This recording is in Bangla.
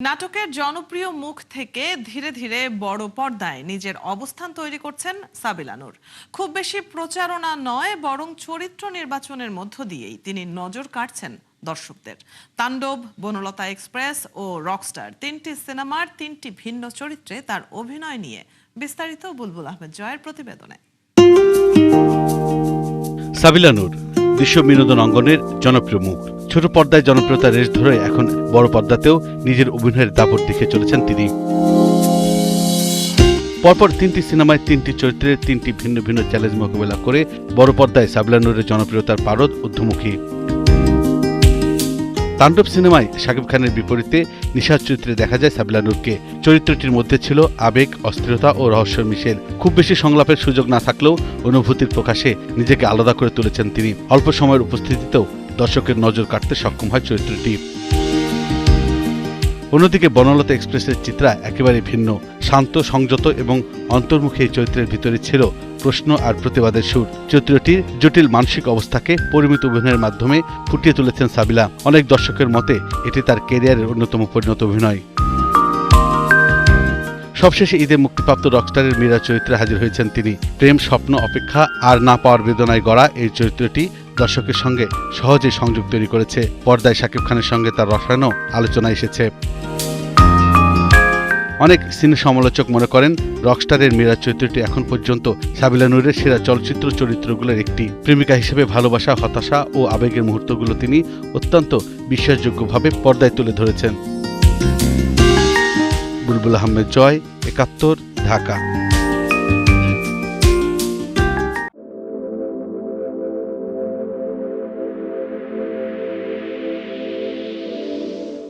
নাটকের জনপ্রিয় মুখ থেকে ধীরে ধীরে বড় পর্দায় নিজের অবস্থান তৈরি করছেন সাবিলা নূর। খুব বেশি প্রচারণা নয়, বরং চরিত্র নির্বাচনের মধ্য দিয়েই তিনি নজর কাটছেন দর্শকদের। তাণ্ডব, বনলতা এক্সপ্রেস ও রকস্টার তিনটি সিনেমার তিনটি ভিন্ন চরিত্রে তার অভিনয় নিয়ে বিস্তারিত বুলবুল আহমেদ জয়ের প্রতিবেদনে। সাবিলা নূর দৃশ্য বিনোদন অঙ্গনের জনপ্রিয় মুখ। ছোট পর্দায় জনপ্রিয়তার রেশ ধরে এখন বড় পর্দাতেও নিজের অভিনয়ের দাপট দেখিয়ে চলেছেন তিনি। পরপর তিনটি সিনেমায় তিনটি চরিত্রের তিনটি ভিন্ন ভিন্ন চ্যালেঞ্জ মোকাবেলা করে বড় পর্দায় সাবিলা নূরের জনপ্রিয়তার পারদ ঊর্ধ্বমুখী। তাণ্ডব সিনেমায় শাকিব খানের বিপরীতে নিশার চরিত্রে দেখা যায় সাবিলা নূরকে। চরিত্রটির মধ্যে ছিল আবেগ, অস্থিরতা ও রহস্যের মিশেল। খুব বেশি সংলাপের সুযোগ না থাকলেও অনুভূতির প্রকাশে নিজেকে আলাদা করে তুলেছেন তিনি। অল্প সময়ের উপস্থিতিতেও দর্শকের নজর কাটতে সক্ষম হয় চরিত্রটি। অন্যদিকে বনলতা এক্সপ্রেসের চিত্রা একেবারে ভিন্ন। শান্ত, সংযত এবং অন্তর্মুখী এই চরিত্রের ভিতরে ছিল প্রশ্ন আর প্রতিবাদের সুর। চরিত্রটির জটিল মানসিক অবস্থাকে পরিমিত অভিনয়ের মাধ্যমে ফুটিয়ে তুলেছেন সাবিলা। অনেক দর্শকের মতে এটি তার ক্যারিয়ারের অন্যতম পরিণত অভিনয়। সবশেষে ঈদে মুক্তিপ্রাপ্ত রকস্টারের মীরা চরিত্রে হাজির হয়েছেন তিনি। প্রেম, স্বপ্ন, অপেক্ষা আর না পাওয়ার বেদনায় গড়া এই চরিত্রটি দর্শকের সঙ্গে সহজেই সংযোগ তৈরি করেছে। পর্দায় শাকিব খানের সঙ্গে তার রসায়নও আলোচনা এসেছে। অনেক সিনে সমালোচক মনে করেন রকস্টারের মীরা চরিত্রটি এখন পর্যন্ত সাবিলা নূরের সেরা চলচ্চিত্র চরিত্রগুলোর একটি। প্রেমিকা হিসেবে ভালোবাসা, হতাশা ও আবেগের মুহূর্তগুলো তিনি অত্যন্ত বিশ্বাসযোগ্যভাবে পর্দায় তুলে ধরেছেন। বুলবুল আহমেদ জয়, ৭১, ঢাকা।